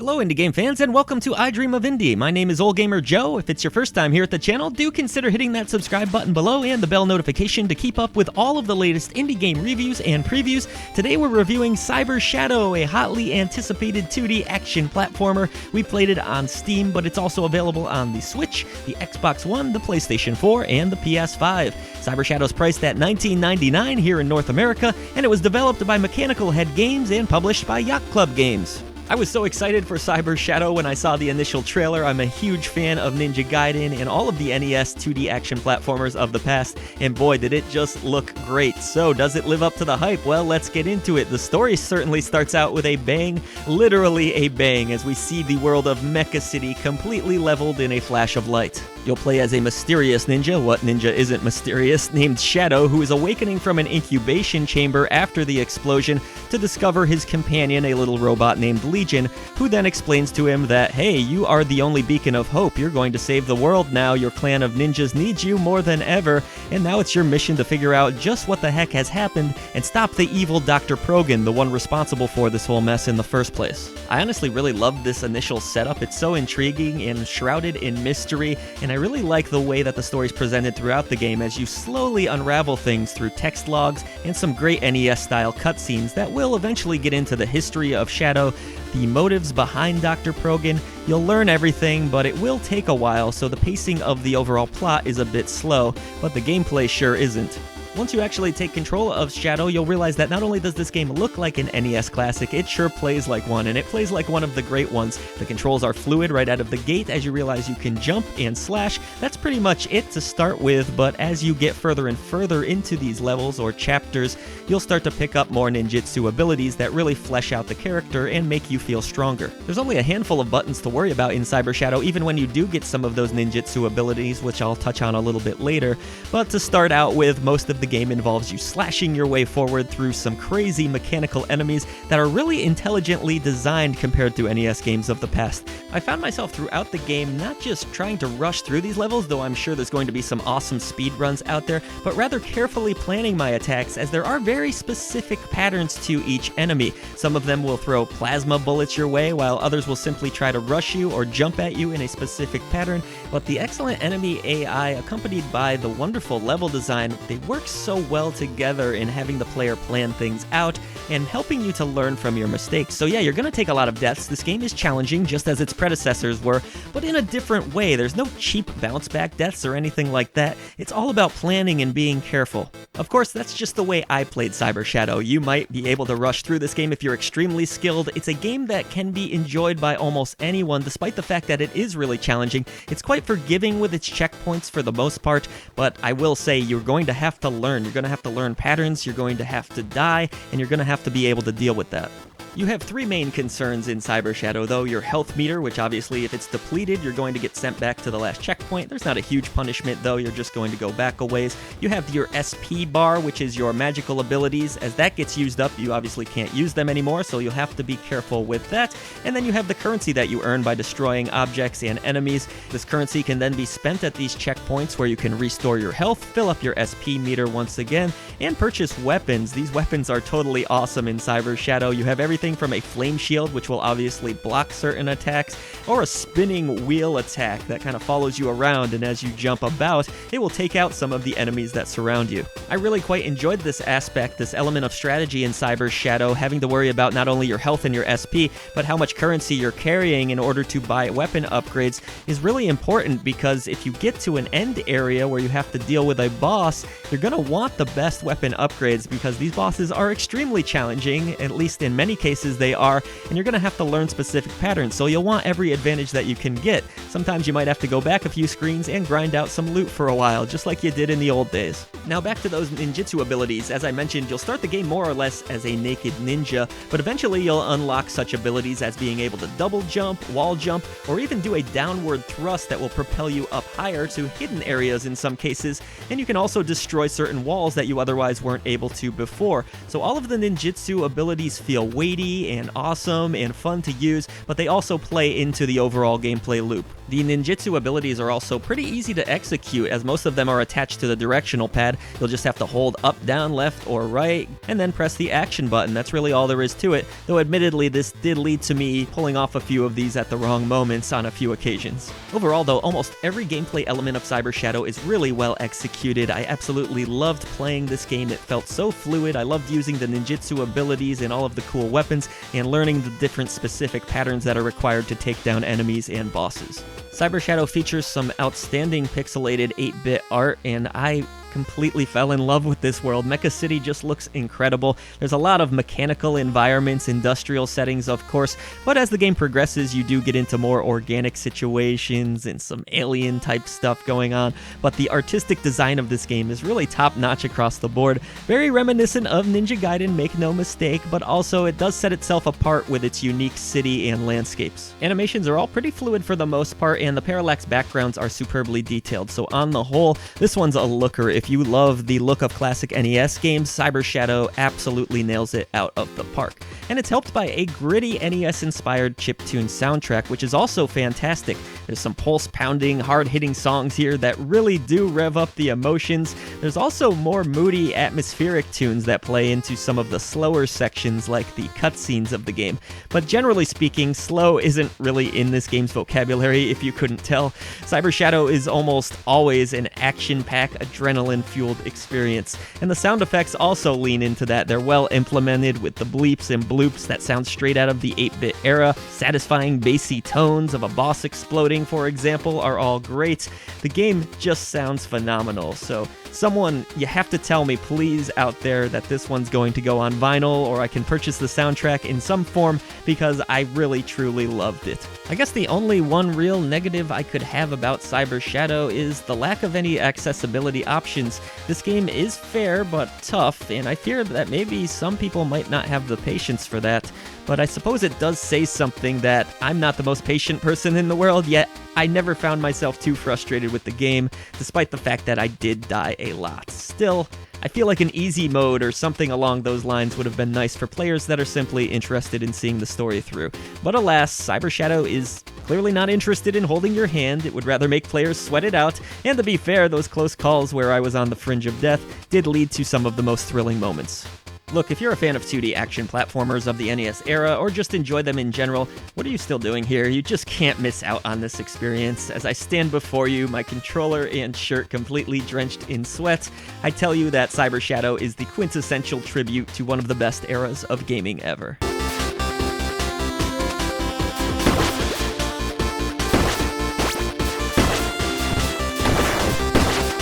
Hello indie game fans and welcome to I Dream of Indie. My name is Ole Gamer Joe. If it's your first time here at the channel, do consider hitting that subscribe button below and the bell notification to keep up with all of the latest indie game reviews and previews. Today we're reviewing Cyber Shadow, a hotly anticipated 2D action platformer. We played it on Steam, but it's also available on the Switch, the Xbox One, the PlayStation 4, and the PS5. Cyber Shadow's priced at $19.99 here in North America, and it was developed by Mechanical Head Games and published by Yacht Club Games. I was so excited for Cyber Shadow when I saw the initial trailer. I'm a huge fan of Ninja Gaiden and all of the NES 2D action platformers of the past, and boy did it just look great. So does it live up to the hype? Well, let's get into it. The story certainly starts out with a bang, literally a bang, as we see the world of Mekacity completely leveled in a flash of light. You'll play as a mysterious ninja, what ninja isn't mysterious, named Shadow, who is awakening from an incubation chamber after the explosion to discover his companion, a little robot named L-Gion, who then explains to him that, hey, you are the only beacon of hope, you're going to save the world now, your clan of ninjas needs you more than ever, and now it's your mission to figure out just what the heck has happened and stop the evil Dr. Progen, the one responsible for this whole mess in the first place. I honestly really love this initial setup. It's so intriguing and shrouded in mystery, and I really like the way that the story's presented throughout the game as you slowly unravel things through text logs and some great NES-style cutscenes that will eventually get into the history of Shadow, the motives behind Dr. Progen. You'll learn everything, but it will take a while, so the pacing of the overall plot is a bit slow, but the gameplay sure isn't. Once you actually take control of Shadow, you'll realize that not only does this game look like an NES classic, it sure plays like one, and it plays like one of the great ones. The controls are fluid right out of the gate as you realize you can jump and slash. That's pretty much it to start with, but as you get further and further into these levels or chapters, you'll start to pick up more ninjutsu abilities that really flesh out the character and make you feel stronger. There's only a handful of buttons to worry about in Cyber Shadow, even when you do get some of those ninjutsu abilities, which I'll touch on a little bit later, but to start out with, most of the game involves you slashing your way forward through some crazy mechanical enemies that are really intelligently designed compared to NES games of the past. I found myself throughout the game not just trying to rush through these levels, though I'm sure there's going to be some awesome speedruns out there, but rather carefully planning my attacks as there are very specific patterns to each enemy. Some of them will throw plasma bullets your way, while others will simply try to rush you or jump at you in a specific pattern, but the excellent enemy AI accompanied by the wonderful level design, they work so well together in having the player plan things out and helping you to learn from your mistakes. So yeah, you're going to take a lot of deaths. This game is challenging, just as its predecessors were, but in a different way. There's no cheap bounce back deaths or anything like that. It's all about planning and being careful. Of course, that's just the way I played Cyber Shadow. You might be able to rush through this game if you're extremely skilled. It's a game that can be enjoyed by almost anyone, despite the fact that it is really challenging. It's quite forgiving with its checkpoints for the most part, but I will say you're going to have to learn. You're going to have to learn patterns, you're going to have to die, and you're going to have to be able to deal with that. You have three main concerns in Cyber Shadow, though. Your health meter, which obviously if it's depleted, you're going to get sent back to the last checkpoint. There's not a huge punishment, though. You're just going to go back a ways. You have your SP bar, which is your magical abilities. As that gets used up, you obviously can't use them anymore, so you'll have to be careful with that. And then you have the currency that you earn by destroying objects and enemies. This currency can then be spent at these checkpoints where you can restore your health, fill up your SP meter once again, and purchase weapons. These weapons are totally awesome in Cyber Shadow. You have everything from a flame shield, which will obviously block certain attacks, or a spinning wheel attack that kind of follows you around, and as you jump about, it will take out some of the enemies that surround you. I really quite enjoyed this aspect, this element of strategy in Cyber Shadow, having to worry about not only your health and your SP, but how much currency you're carrying in order to buy weapon upgrades is really important, because if you get to an end area where you have to deal with a boss, you're going to want the best weapon upgrades, because these bosses are extremely challenging, at least in many cases they are, and you're going to have to learn specific patterns, so you'll want every advantage that you can get. Sometimes you might have to go back a few screens and grind out some loot for a while, just like you did in the old days. Now back to those ninjutsu abilities. As I mentioned, you'll start the game more or less as a naked ninja, but eventually you'll unlock such abilities as being able to double jump, wall jump, or even do a downward thrust that will propel you up higher to hidden areas in some cases, and you can also destroy certain walls that you otherwise weren't able to before. So all of the ninjutsu abilities feel weighty and awesome and fun to use, but they also play into the overall gameplay loop. The ninjutsu abilities are also pretty easy to execute, as most of them are attached to the directional pad, bad. You'll just have to hold up, down, left, or right, and then press the action button. That's really all there is to it, though admittedly this did lead to me pulling off a few of these at the wrong moments on a few occasions. Overall though, almost every gameplay element of Cyber Shadow is really well executed. I absolutely loved playing this game. It felt so fluid. I loved using the ninjutsu abilities and all of the cool weapons, and learning the different specific patterns that are required to take down enemies and bosses. Cyber Shadow features some outstanding pixelated 8-bit art, and I completely fell in love with this world. Mekacity just looks incredible. There's a lot of mechanical environments, industrial settings, of course, but as the game progresses, you do get into more organic situations and some alien type stuff going on. But the artistic design of this game is really top-notch across the board. Very reminiscent of Ninja Gaiden, make no mistake, but also it does set itself apart with its unique city and landscapes. Animations are all pretty fluid for the most part, and the parallax backgrounds are superbly detailed. So on the whole, this one's a looker. If you love the look of classic NES games, Cyber Shadow absolutely nails it out of the park. And it's helped by a gritty NES-inspired chiptune soundtrack, which is also fantastic. There's some pulse-pounding, hard-hitting songs here that really do rev up the emotions. There's also more moody, atmospheric tunes that play into some of the slower sections like the cutscenes of the game. But generally speaking, slow isn't really in this game's vocabulary, if you couldn't tell. Cyber Shadow is almost always an action-packed, adrenaline-fueled experience. And the sound effects also lean into that. They're well implemented with the bleeps and bloops that sound straight out of the 8-bit era. Satisfying bassy tones of a boss exploding, for example, are all great. The game just sounds phenomenal. So someone, you have to tell me, please, out there, that this one's going to go on vinyl, or I can purchase the soundtrack in some form, because I really truly loved it. I guess the only one real negative I could have about Cyber Shadow is the lack of any accessibility options. This game is fair but tough, and I fear that maybe some people might not have the patience for that. But I suppose it does say something that I'm not the most patient person in the world, yet I never found myself too frustrated with the game, despite the fact that I did die a lot. Still, I feel like an easy mode or something along those lines would have been nice for players that are simply interested in seeing the story through. But alas, Cyber Shadow is clearly not interested in holding your hand. It would rather make players sweat it out, and to be fair, those close calls where I was on the fringe of death did lead to some of the most thrilling moments. Look, if you're a fan of 2D action platformers of the NES era, or just enjoy them in general, what are you still doing here? You just can't miss out on this experience. As I stand before you, my controller and shirt completely drenched in sweat, I tell you that Cyber Shadow is the quintessential tribute to one of the best eras of gaming ever.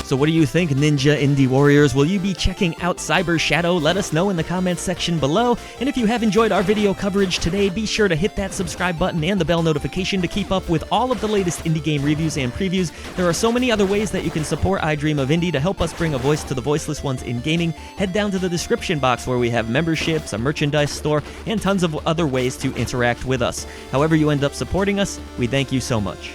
So what do you think, Ninja Indie Warriors? Will you be checking out Cyber Shadow? Let us know in the comments section below. And if you have enjoyed our video coverage today, be sure to hit that subscribe button and the bell notification to keep up with all of the latest indie game reviews and previews. There are so many other ways that you can support I Dream of Indie to help us bring a voice to the voiceless ones in gaming. Head down to the description box where we have memberships, a merchandise store, and tons of other ways to interact with us. However you end up supporting us, we thank you so much.